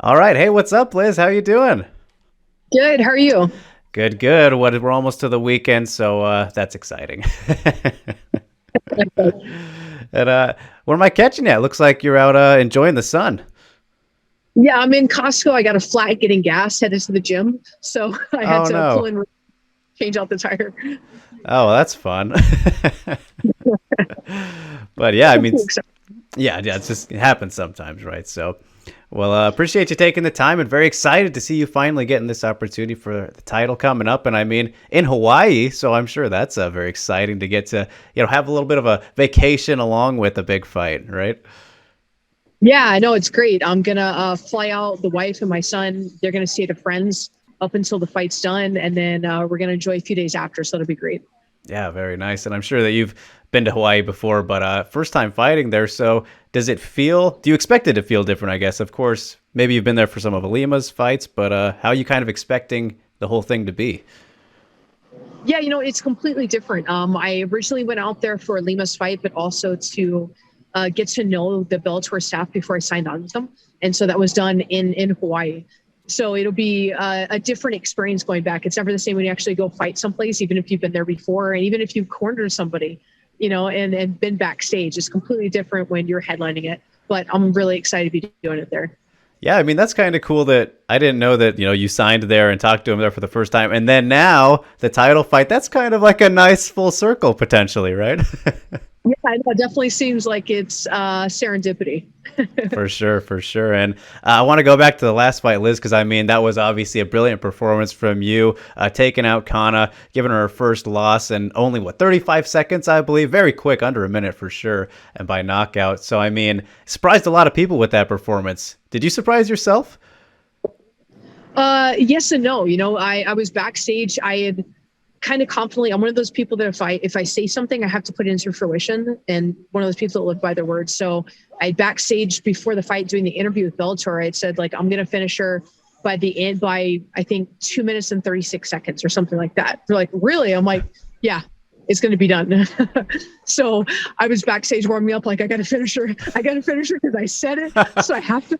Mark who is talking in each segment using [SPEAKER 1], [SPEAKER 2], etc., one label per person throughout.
[SPEAKER 1] All right. Hey, what's up, Liz? How you doing?
[SPEAKER 2] Good. How are you?
[SPEAKER 1] Good, good. We're almost to the weekend, so that's exciting. And where am I catching you? It looks like you're out enjoying the sun.
[SPEAKER 2] Yeah, I'm in Costco. I got a flat getting gas, headed to the gym. So I had
[SPEAKER 1] Oh
[SPEAKER 2] to pull
[SPEAKER 1] no.
[SPEAKER 2] in, change out the tire.
[SPEAKER 1] Oh, well, that's fun. But yeah, I mean, yeah, it happens sometimes, right? So, well, appreciate you taking the time and very excited to see you finally getting this opportunity for the title coming up. And I mean, in Hawaii, so I'm sure that's very exciting to get to, have a little bit of a vacation along with a big fight, right?
[SPEAKER 2] Yeah, I know it's great. I'm gonna fly out the wife and my son. They're gonna stay at a friend's up until the fight's done, and then we're gonna enjoy a few days after. So it'll be great.
[SPEAKER 1] Yeah, very nice. And I'm sure that you've been to Hawaii before, but first time fighting there. So do you expect it to feel different? I guess, of course, maybe you've been there for some of Alima's fights, but how are you kind of expecting the whole thing to be?
[SPEAKER 2] Yeah, it's completely different. I originally went out there for Lima's fight, but also to get to know the Bellator staff before I signed on with them, and so that was done in Hawaii. So it'll be a different experience going back. It's never the same when you actually go fight someplace, even if you've been there before, and even if you've cornered somebody, and been backstage. It's completely different when you're headlining it. But I'm really excited to be doing it there.
[SPEAKER 1] Yeah, I mean that's kind of cool that I didn't know that you signed there and talked to him there for the first time, and then now the title fight. That's kind of like a nice full circle potentially, right?
[SPEAKER 2] Yeah, it definitely seems like it's serendipity.
[SPEAKER 1] For sure, for sure. And I want to go back to the last fight, Liz, because I mean, that was obviously a brilliant performance from you, taking out Kana, giving her first loss in only, 35 seconds, I believe. Very quick, under a minute for sure, and by knockout. So, I mean, surprised a lot of people with that performance. Did you surprise yourself?
[SPEAKER 2] Yes and no. I was backstage. I had kind of confidently. I'm one of those people that if I say something, I have to put it into fruition, and one of those people that live by their words. So I backstage before the fight, doing the interview with Bellator, I said like I'm gonna finish her by the end by I think 2 minutes and 36 seconds or something like that. They're like, really? I'm like, yeah. It's going to be done. So I was backstage warming me up, like I got to finish her. I got to finish her because I said it, so I have to.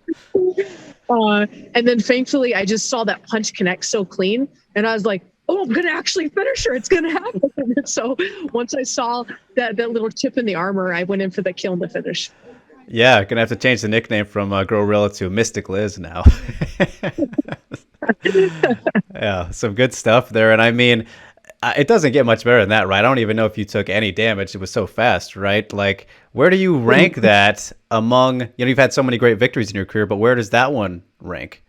[SPEAKER 2] And then thankfully, I just saw that punch connect so clean, and I was like, "Oh, I'm gonna actually finish her. It's gonna happen." So once I saw that little chip in the armor, I went in for the kill and the finish.
[SPEAKER 1] Yeah, gonna have to change the nickname from Gorilla to Mystic Liz now. Yeah, some good stuff there. And I mean, it doesn't get much better than that, right? I don't even know if you took any damage. It was so fast, right? Like, where do you rank that among, you've had so many great victories in your career, but where does that one rank?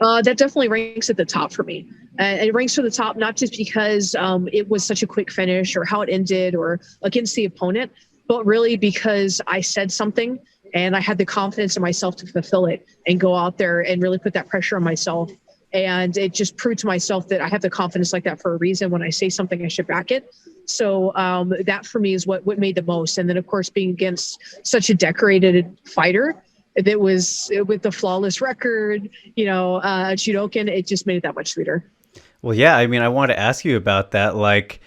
[SPEAKER 2] That definitely ranks at the top for me. It ranks to the top not just because it was such a quick finish or how it ended or against the opponent, but really because I said something and I had the confidence in myself to fulfill it and go out there and really put that pressure on myself. And it just proved to myself that I have the confidence like that for a reason. When I say something, I should back it. So that for me is what made the most. And then, of course, being against such a decorated fighter that was with the flawless record, judokan, it just made it that much sweeter.
[SPEAKER 1] Well, yeah, I mean, I want to ask you about that. Like,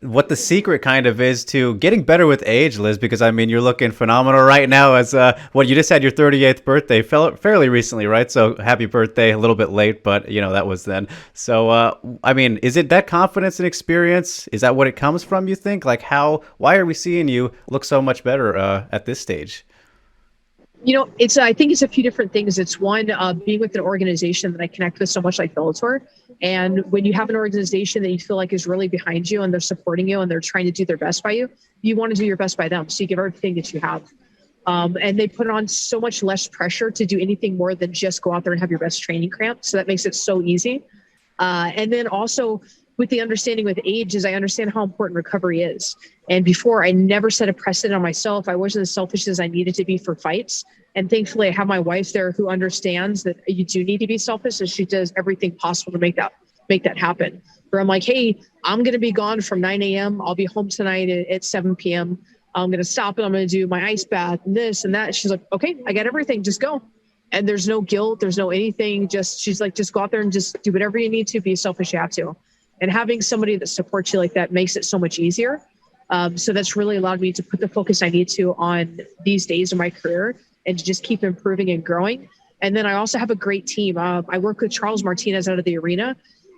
[SPEAKER 1] what the secret kind of is to getting better with age, Liz, because I mean, you're looking phenomenal right now as you just had your 38th birthday fairly recently, right? So happy birthday, a little bit late, but that was then. So, I mean, is it that confidence and experience? Is that what it comes from, you think? Like why are we seeing you look so much better at this stage?
[SPEAKER 2] I think it's a few different things. It's one, being with an organization that I connect with so much like Bellator. And when you have an organization that you feel like is really behind you and they're supporting you and they're trying to do their best by you, you want to do your best by them. So you give everything that you have. And they put on so much less pressure to do anything more than just go out there and have your best training camp. So that makes it so easy. And then also with the understanding with age is I understand how important recovery is. And before I never set a precedent on myself. I wasn't as selfish as I needed to be for fights. And thankfully I have my wife there who understands that you do need to be selfish, and she does everything possible to make that happen. Where I'm like, hey, I'm going to be gone from 9 a.m. I'll be home tonight at 7 p.m. I'm going to stop and I'm going to do my ice bath and this and that. She's like, okay, I got everything. Just go. And there's no guilt. There's no anything. She's like, just go out there and just do whatever you need to. Be selfish. You have to. And having somebody that supports you like that makes it so much easier. So that's really allowed me to put the focus I need to on these days of my career and to just keep improving and growing. And then I also have a great team. I work with Charles Martinez out of the arena.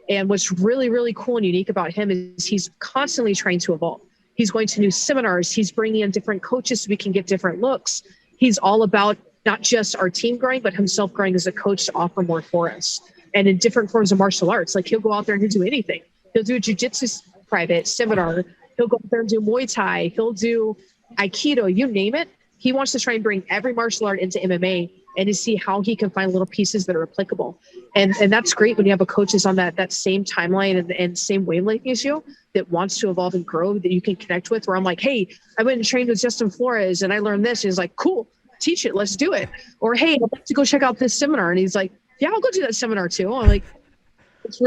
[SPEAKER 2] And what's really, really cool and unique about him is he's constantly trying to evolve. He's going to new seminars. He's bringing in different coaches so we can get different looks. He's all about not just our team growing, but himself growing as a coach to offer more for us. And in different forms of martial arts, like he'll go out there and he'll do anything. He'll do a jiu-jitsu private seminar. He'll go out there and do Muay Thai. He'll do Aikido, you name it. He wants to try and bring every martial art into MMA and to see how he can find little pieces that are applicable. And that's great when you have a coach that's on that same timeline and same wavelength as you that wants to evolve and grow that you can connect with, where I'm like, hey, I went and trained with Justin Flores and I learned this. And he's like, cool, teach it, let's do it. Or, hey, I'd like to go check out this seminar. And he's like, yeah, I'll go do that seminar too. I'm like, it's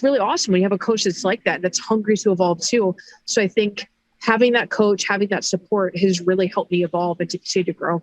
[SPEAKER 2] really awesome when you have a coach that's like that, that's hungry to evolve too. So I think having that coach, having that support has really helped me evolve and to continue to grow.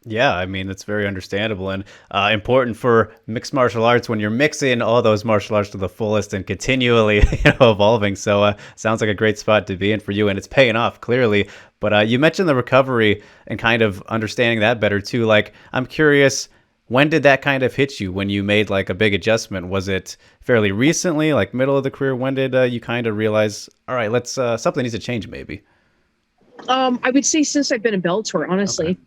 [SPEAKER 1] Yeah, I mean, it's very understandable and important for mixed martial arts when you're mixing all those martial arts to the fullest and continually evolving. So sounds like a great spot to be in for you, and it's paying off clearly. But you mentioned the recovery and kind of understanding that better too. Like, I'm curious, when did that kind of hit you when you made like a big adjustment? Was it fairly recently, like middle of the career? When did you kind of realize, all right, let's something needs to change maybe?
[SPEAKER 2] I would say since I've been in Bellator, honestly. Okay.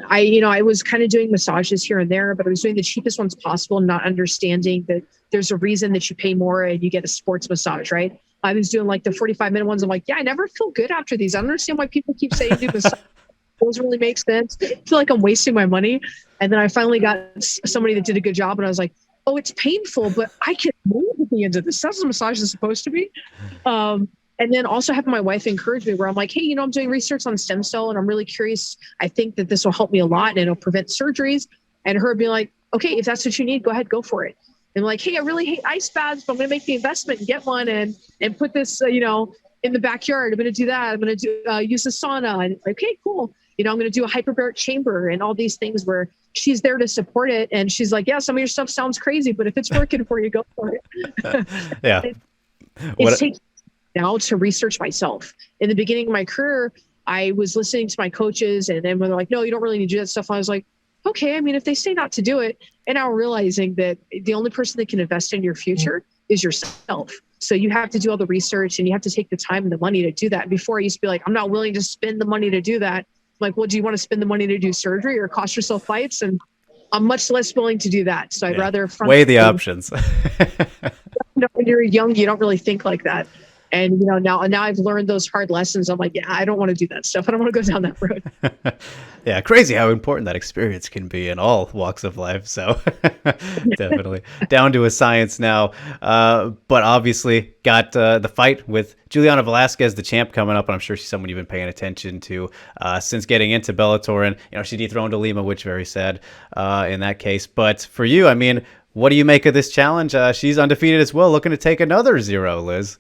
[SPEAKER 2] I was kind of doing massages here and there, but I was doing the cheapest ones possible, not understanding that there's a reason that you pay more and you get a sports massage, right? I was doing like the 45-minute ones. I'm like, yeah, I never feel good after these. I don't understand why people keep saying do massage. Those really make sense. I feel like I'm wasting my money. And then I finally got somebody that did a good job, and I was like, oh, it's painful, but I can move at the end of this. That's what massage is supposed to be. And then also having my wife encourage me, where I'm like, hey, I'm doing research on stem cell and I'm really curious. I think that this will help me a lot and it'll prevent surgeries. And her being like, okay, if that's what you need, go ahead, go for it. And I'm like, hey, I really hate ice baths, but I'm going to make the investment and get one and put this, in the backyard. I'm going to do that. I'm going to use the sauna. And okay, cool. I'm going to do a hyperbaric chamber and all these things where she's there to support it. And she's like, yeah, some of your stuff sounds crazy, but if it's working for you, go for it.
[SPEAKER 1] Yeah.
[SPEAKER 2] It takes now to research myself. In the beginning of my career, I was listening to my coaches, and then when they're like, no, you don't really need to do that stuff, I was like, okay, I mean, if they say not to do it, and now realizing that the only person that can invest in your future is yourself. So you have to do all the research and you have to take the time and the money to do that. Before, I used to be like, I'm not willing to spend the money to do that. I'm like, well, do you want to spend the money to do surgery or cost yourself fights? And I'm much less willing to do that. So I'd rather
[SPEAKER 1] weigh the options.
[SPEAKER 2] When you're young, you don't really think like that. And, now I've learned those hard lessons. I'm like, yeah, I don't want to do that stuff. I don't want to go down that road.
[SPEAKER 1] Yeah, crazy how important that experience can be in all walks of life. So definitely down to a science now. But obviously got the fight with Juliana Velasquez, the champ, coming up. And I'm sure she's someone you've been paying attention to since getting into Bellator. And, she dethroned Ilima, which very sad in that case. But for you, I mean, what do you make of this challenge? She's undefeated as well, looking to take another 0, Liz.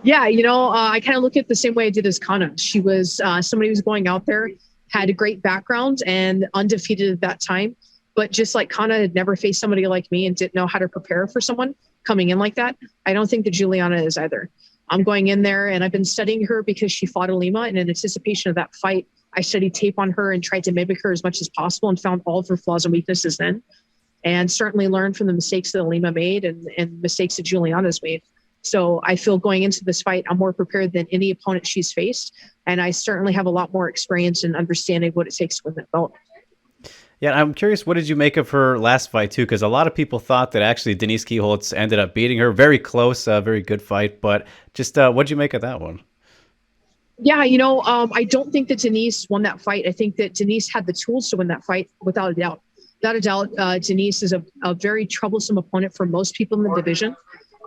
[SPEAKER 2] Yeah, I kind of look at it the same way I did as Kana. She was somebody who was going out there, had a great background and undefeated at that time. But just like Kana had never faced somebody like me and didn't know how to prepare for someone coming in like that, I don't think that Juliana is either. I'm going in there and I've been studying her because she fought Ilima, and in anticipation of that fight, I studied tape on her and tried to mimic her as much as possible and found all of her flaws and weaknesses then. And certainly learned from the mistakes that Ilima made and mistakes that Juliana's made. So I feel going into this fight, I'm more prepared than any opponent she's faced. And I certainly have a lot more experience in understanding what it takes to win that belt.
[SPEAKER 1] Yeah, I'm curious, what did you make of her last fight too? Because a lot of people thought that actually Denise Keilholtz ended up beating her. Very close, very good fight. But just what did you make of that one?
[SPEAKER 2] Yeah, I don't think that Denise won that fight. I think that Denise had the tools to win that fight without a doubt. Without a doubt, Denise is a very troublesome opponent for most people in the division.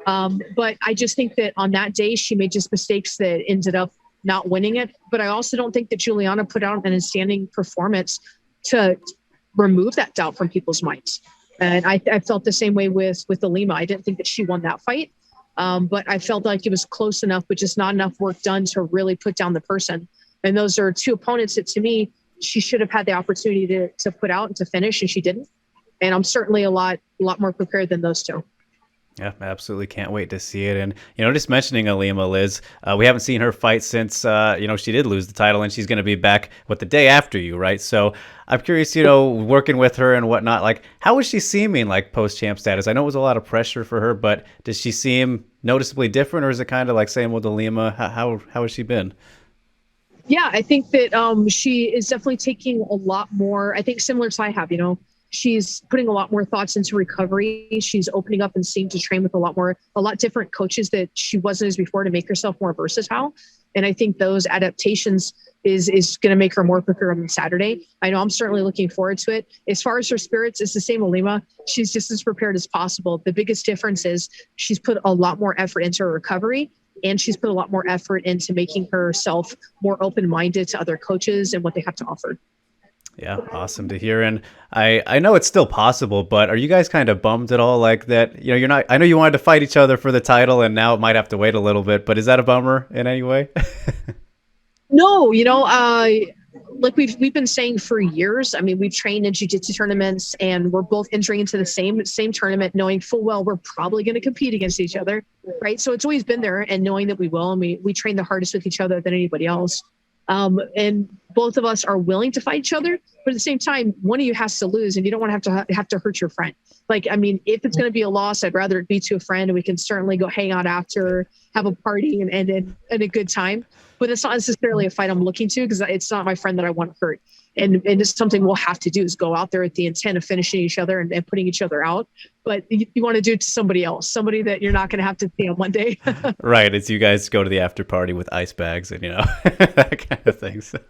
[SPEAKER 2] But I just think that on that day, she made just mistakes that ended up not winning it. But I also don't think that Juliana put out an outstanding performance to remove that doubt from people's minds. And I felt the same way with Ilima. I didn't think that she won that fight. But I felt like it was close enough, but just not enough work done to really put down the person. And those are two opponents that, to me, she should have had the opportunity to put out and to finish, and she didn't. And I'm certainly a lot more prepared than those two.
[SPEAKER 1] Yeah, absolutely can't wait to see it. And, just mentioning Ilima, Liz, we haven't seen her fight since, she did lose the title, and she's going to be back, the day after you, right? So I'm curious, working with her and whatnot, like, how was she seeming, like, post-champ status? I know it was a lot of pressure for her, but does she seem noticeably different, or is it kind of like same with Ilima? How has she been?
[SPEAKER 2] Yeah, I think that she is definitely taking a lot more, I think similar to I have, she's putting a lot more thoughts into recovery. She's opening up and seeming to train with a lot different coaches that she wasn't as before to make herself more versatile. And I think those adaptations is going to make her more prepared on Saturday. I know I'm certainly looking forward to it. As far as her spirits, it's the same Ilima. She's just as prepared as possible. The biggest difference is she's put a lot more effort into her recovery, and she's put a lot more effort into making herself more open-minded to other coaches and what they have to offer.
[SPEAKER 1] Yeah, awesome to hear. And I know it's still possible, but are you guys kind of bummed at all, like that, you're not, I know you wanted to fight each other for the title and now it might have to wait a little bit, but is that a bummer in any way?
[SPEAKER 2] No, like we've been saying for years. I mean, we've trained in jiu-jitsu tournaments, and we're both entering into the same tournament, knowing full well we're probably going to compete against each other, right? So it's always been there, and knowing that we will, and we train the hardest with each other than anybody else. And both of us are willing to fight each other, but at the same time, one of you has to lose, and you don't want to have to hurt your friend. Like, I mean, if it's going to be a loss, I'd rather it be to a friend, and we can certainly go hang out after, have a party, and a good time. But it's not necessarily a fight I'm looking to, because it's not my friend that I want to hurt. And it's something we'll have to do, is go out there with the intent of finishing each other and putting each other out. But you want to do it to somebody else, somebody that you're not going to have to see on one day.
[SPEAKER 1] Right. It's you guys go to the after party with ice bags and, that kind of thing. So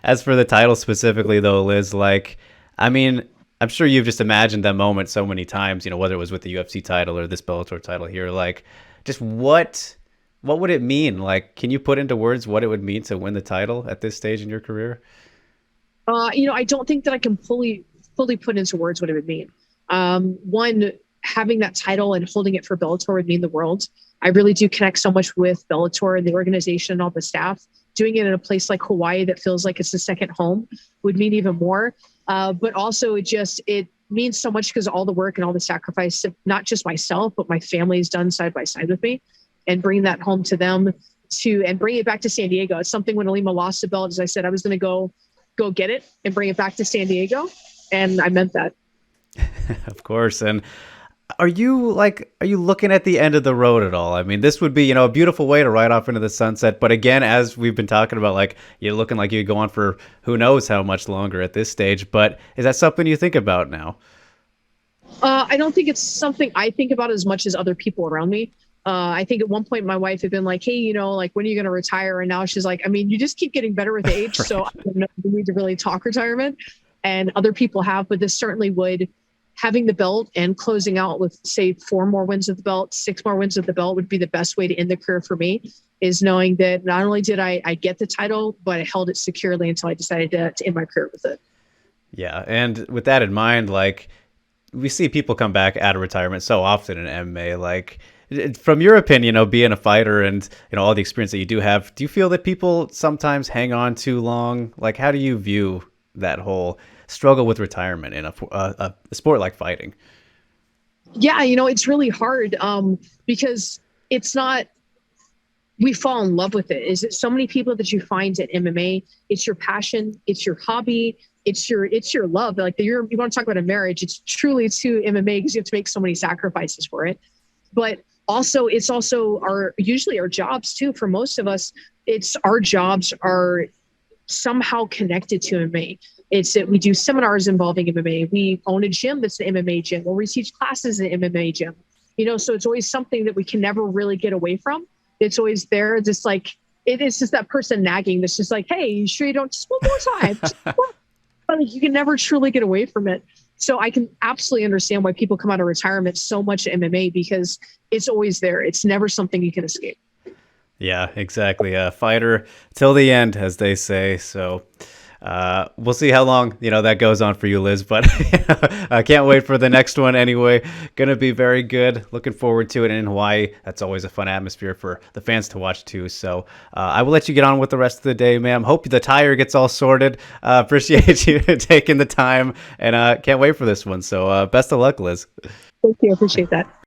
[SPEAKER 1] as for the title specifically, though, Liz, like, I mean, I'm sure you've just imagined that moment so many times, whether it was with the UFC title or this Bellator title here, like, just what would it mean? Like, can you put into words what it would mean to win the title at this stage in your career?
[SPEAKER 2] I don't think that I can fully put into words what it would mean. One, having that title and holding it for Bellator would mean the world. I really do connect so much with Bellator and the organization and all the staff. Doing it in a place like Hawaii that feels like it's the second home would mean even more. But also it means so much because all the work and all the sacrifice, not just myself, but my family's done side by side with me, and bring that home to them and bring it back to San Diego. It's something when Ilima lost the belt, as I said, I was going to go get it and bring it back to San Diego. And I meant that.
[SPEAKER 1] Of course. And are you looking at the end of the road at all? I mean, this would be, a beautiful way to ride off into the sunset. But again, as we've been talking about, like, you're looking like you'd go on for who knows how much longer at this stage. But is that something you think about now?
[SPEAKER 2] I don't think it's something I think about as much as other people around me. I think at one point my wife had been like, hey, like, when are you going to retire? And now she's like, I mean, you just keep getting better with age. Right. So I don't know if we need to really talk retirement. And other people have, but this certainly would, having the belt and closing out with, say, 4 more wins of the belt, 6 more wins of the belt would be the best way to end the career for me, is knowing that not only did I get the title, but I held it securely until I decided to end my career with it.
[SPEAKER 1] Yeah. And with that in mind, like, we see people come back out of retirement so often in MMA, like, from your opinion, being a fighter and, all the experience that you do have, do you feel that people sometimes hang on too long? Like, how do you view that whole struggle with retirement in a sport like fighting?
[SPEAKER 2] Yeah, it's really hard because it's not, we fall in love with it. Is it so many people that you find at MMA, it's your passion, it's your hobby, it's your love. Like, you want to talk about a marriage, it's truly to MMA because you have to make so many sacrifices for it. But also, it's also usually our jobs too. For most of us, it's our jobs are somehow connected to MMA. It's that we do seminars involving MMA. We own a gym that's an MMA gym, or we teach classes in an MMA gym. So it's always something that we can never really get away from. It's always there. Just like, it is just that person nagging that's just like, hey, you sure you don't, just one more time. But you can never truly get away from it. So I can absolutely understand why people come out of retirement so much at MMA, because it's always there. It's never something you can escape.
[SPEAKER 1] Yeah, exactly. A fighter till the end, as they say. So we'll see how long, that goes on for you, Liz. But I can't wait for the next one anyway. Going to be very good. Looking forward to it. And in Hawaii, that's always a fun atmosphere for the fans to watch too. So I will let you get on with the rest of the day, ma'am. Hope the tire gets all sorted. Appreciate you taking the time, and can't wait for this one. So best of luck, Liz.
[SPEAKER 2] Thank you. I appreciate that.